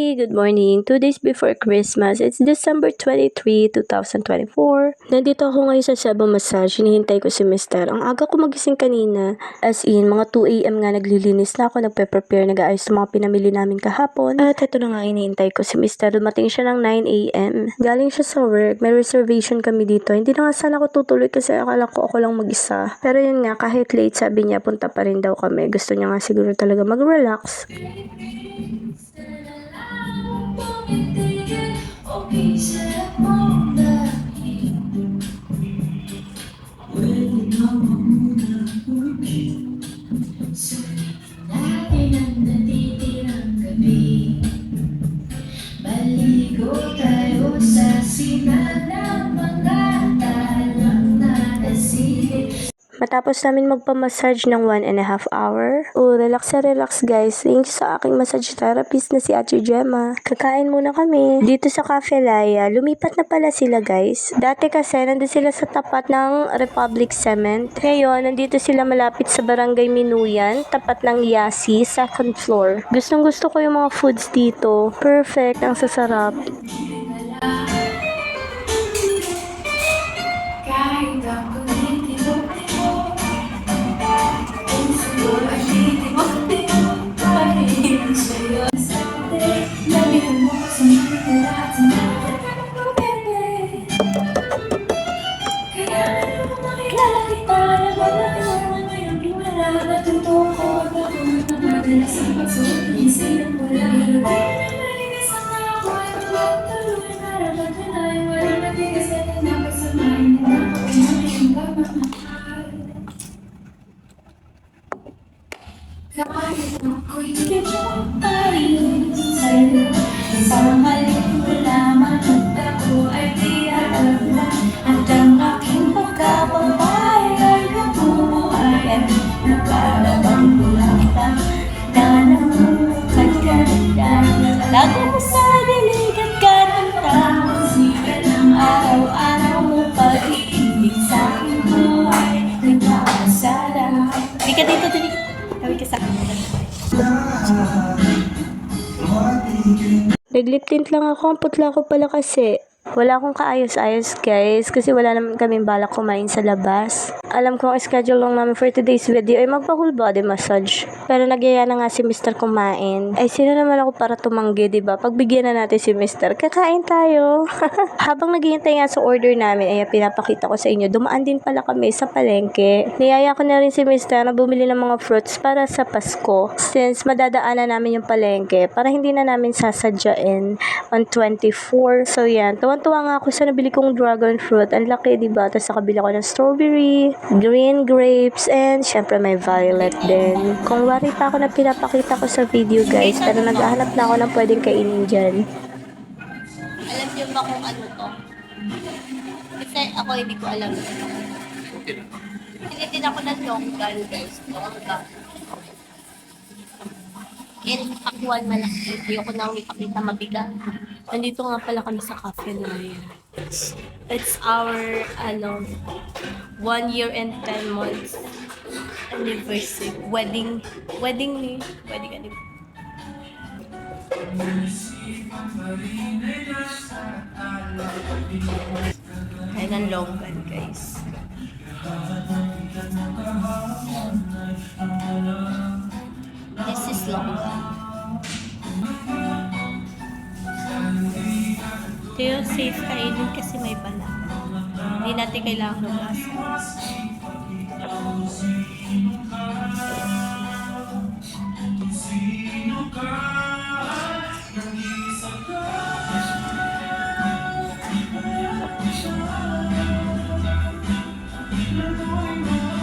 Good morning. 2 days before Christmas. It's December 23, 2024. Nandito ako ngayon sa Cebu Massage. Hinihintay ko si Mister. Ang aga ko magising kanina. As in, mga 2 a.m. nga naglilinis na ako. Nagpe-prepare, nag-aayos ng mga pinamili namin kahapon. At ito na nga, hinihintay ko si Mister. Dumating siya ng 9 a.m. Galing siya sa work. May reservation kami dito. Hindi na nga sana ako tutuloy kasi akala ko ako lang mag-isa. Pero yun nga, kahit late, sabi niya, punta pa rin daw kami. Gusto niya nga siguro talaga mag-relax. Baligo tayo sa sinag ng mga talang nakasilip. Matapos namin magpa-massage ng 1.5 hour. Relax na relax guys. Thanks sa aking massage therapist na si Ate Gemma. Kakain muna kami. Dito sa Cafe Laya, lumipat na pala sila guys. Dati kasi nandun sila sa tapat ng Republic Cement. Ngayon, nandito sila malapit sa Barangay Minuyan, tapat ng Yasi, second floor. Gustong gusto ko yung mga foods dito. Perfect, ang sasarap. Kahit ako kahit ako'y di mo tayo sa'yo, isang halip mo lamang at ako ay di alam na, at ang aking pagkababay ay nabubuhay at nakalabang bulata na namumukad ka dahil lago mo sa dilig at kananta sikat ng araw-araw mo pag-ibig sa aking buhay nagpapasala. Di ka dito, dali. Sabi ka sa akin. Naglip tint lang ako. Ang putla ko pala kasi. Wala akong kaayos-ayos guys kasi wala naman kaming balak kumain sa labas. Alam ko ang schedule lang namin for today's video ay magpa-whole body massage. Pero nagyaya na nga si Mr. kumain. Ay sino naman ako para tumanggi, diba? Pagbigyan na natin si Mr. Kakain tayo. Habang naghihintay nga sa order namin ay pinapakita ko sa inyo. Dumaan din pala kami sa palengke. Niyaya ko na rin si Mr. na bumili ng mga fruits para sa Pasko. Since madadaanan namin yung palengke para hindi na namin sasadyain on 24. So yan. Tuwan-tuwa nga ako sa nabili kong dragon fruit. Ang laki, diba? Tapos sa kabila ko ng strawberry, green grapes, and syempre may violet din. Kung wari pa ako na pinapakita ko sa video, guys. Pero naghahanap na ako ng pwedeng kainin dyan. Alam niyo ba kung ano to? Kasi ako hindi ko alam. Hindi din ako ng longgan, guys. Longgan. In Pakwan malaki. Ayoko nang ipakita mabigat. Nandito nga pala kami sa Cafe Laya. It's our 1 year and 10 months anniversary. Wedding anniversary. Kaya ng longgan, guys. This is longgan. Ito yung safe kainin kasi may balat. Hindi natin kailangan lumasa.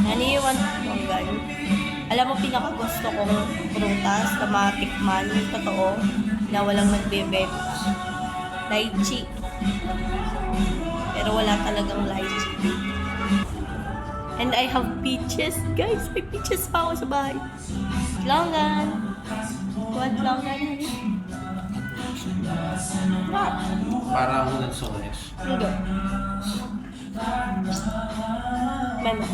Naniiwan longgan. Alam mo, pinakagusto kong prutas na matikman, yung totoo, na walang nagbebenta. Lychee. Pero wala talagang lychee. And I have peaches. Guys, may peaches pa ako sa bahay. Longgan. What longgan? What? Parang nagsulis. Hindi. Memo.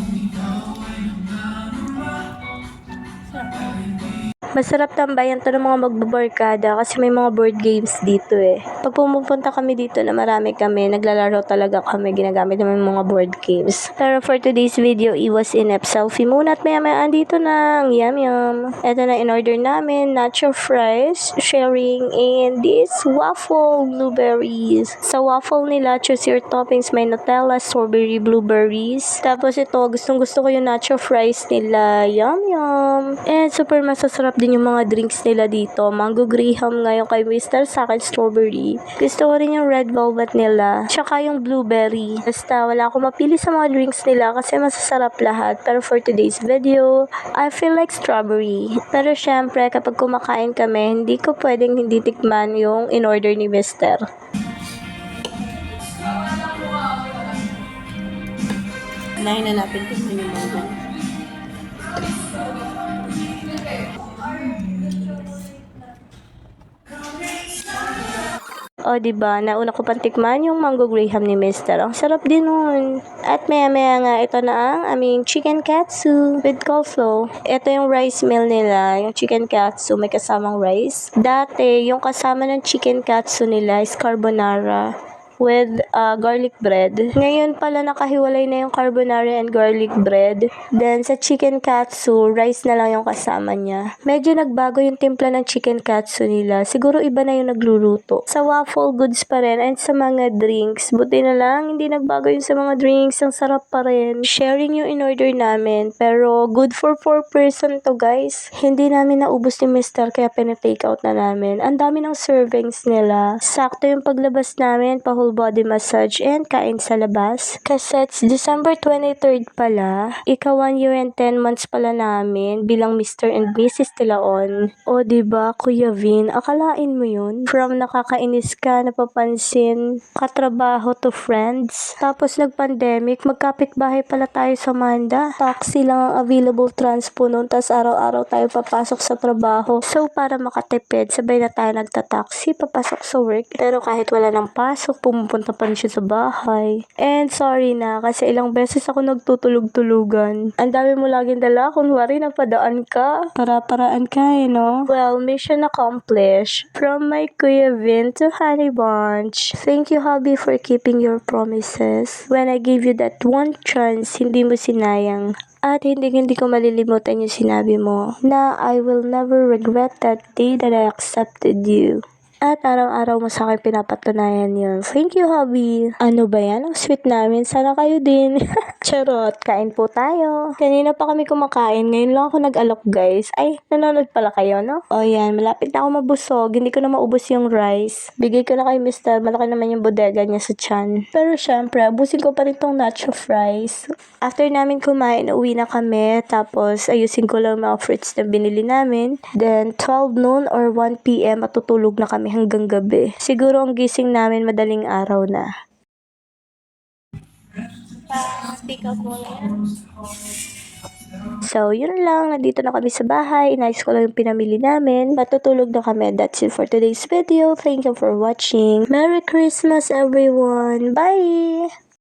Masarap tambayan to ng mga magbabarkada kasi may mga board games dito eh. Pag pumupunta kami dito na marami kami, naglalaro talaga kami, ginagamit naman yung mga board games. Pero for today's video, iwas inep selfie muna at maya andito na ang yum. Ito na in-order namin, nacho fries, sharing, and this waffle blueberries. Sa waffle nila, choose your toppings, may Nutella, strawberry, blueberries. Tapos ito, gustong gusto ko yung nacho fries nila, yum. And super masasarap din yung mga drinks nila dito. Mango graham ngayon kay Mr. Sa akin strawberry. Gusto ko rin yung red velvet nila. Tsaka yung blueberry. Basta wala akong mapili sa mga drinks nila kasi masasarap lahat. Pero for today's video, I feel like strawberry. Pero syempre, kapag kumakain kami, hindi ko pwedeng hindi tikman yung in-order ni Mr. Unahin na natin tingnan yung mango. O, diba? Nauna ko pang tikman yung mango graham ni Mr. Ang sarap din nun. At maya nga, ito na ang aming chicken katsu with coleslaw. Ito yung rice meal nila, yung chicken katsu, may kasamang rice. Dati, yung kasama ng chicken katsu nila is carbonara with garlic bread. Ngayon pala nakahiwalay na yung carbonara and garlic bread. Then sa chicken katsu, rice na lang yung kasama niya. Medyo nagbago yung timpla ng chicken katsu nila. Siguro iba na yung nagluluto. Sa waffle goods pa rin and sa mga drinks. Buti na lang hindi nagbago yung sa mga drinks. Ang sarap pa rin. Sharing yung in-order namin. Pero good for 4 person to guys. Hindi namin naubos ni Mr. kaya pinatake out na namin. Ang dami ng servings nila. Sakto yung paglabas namin, whole body massage and kain sa labas. Kasi it's December 23rd pala. Ika 1 year and 10 months pala namin bilang Mr. and Mrs. Tilaon. O diba, Kuya Vin, akalain mo yun? From nakakainis ka, napapansin, katrabaho to friends. Tapos nag-pandemic, magkapit-bahay pala tayo sa Manda. Taxi lang ang available transpo noon, tas araw-araw tayo papasok sa trabaho. So para makatipid, sabay na tayo nagta-taxi, papasok sa work. Pero kahit wala nang pasok, pumupunta pa rin siya sa bahay. And sorry na, kasi ilang beses ako nagtutulog-tulugan. Ang dami mo laging dala, kunwari napadaan ka. Para-paraan ka no? Well, mission accomplished. From my Kuya Vin to Honey Bunch. Thank you, hubby, for keeping your promises. When I gave you that one chance, hindi mo sinayang. At hindi ko malilimutan yung sinabi mo na I will never regret that day that I accepted you. At araw-araw mo sa akin pinapatunayan yun. Thank you, hubby. Ano ba yan? Ang sweet namin. Sana kayo din. Charot. Kain po tayo. Kanina pa kami kumakain. Ngayon lang ako nag-alok, guys. Ay, nanonood pala kayo, no? O yan, malapit na ako mabusog. Hindi ko na maubos yung rice. Bigay ko na kay Mr. Malaki naman yung bodega niya sa tiyan. Pero syempre, abusin ko pa rin tong nacho fries. After namin kumain, uwi na kami. Tapos, ayusin ko lang mga fruits na binili namin. Then, 12 noon or 1 p.m. matutulog na kami hanggang gabi. Siguro ang gising namin madaling araw na. Pick up mo yan. So, yun lang. Nandito na kami sa bahay. Inayos ko lang yung pinamili namin. Matutulog na kami. That's it for today's video. Thank you for watching. Merry Christmas, everyone. Bye!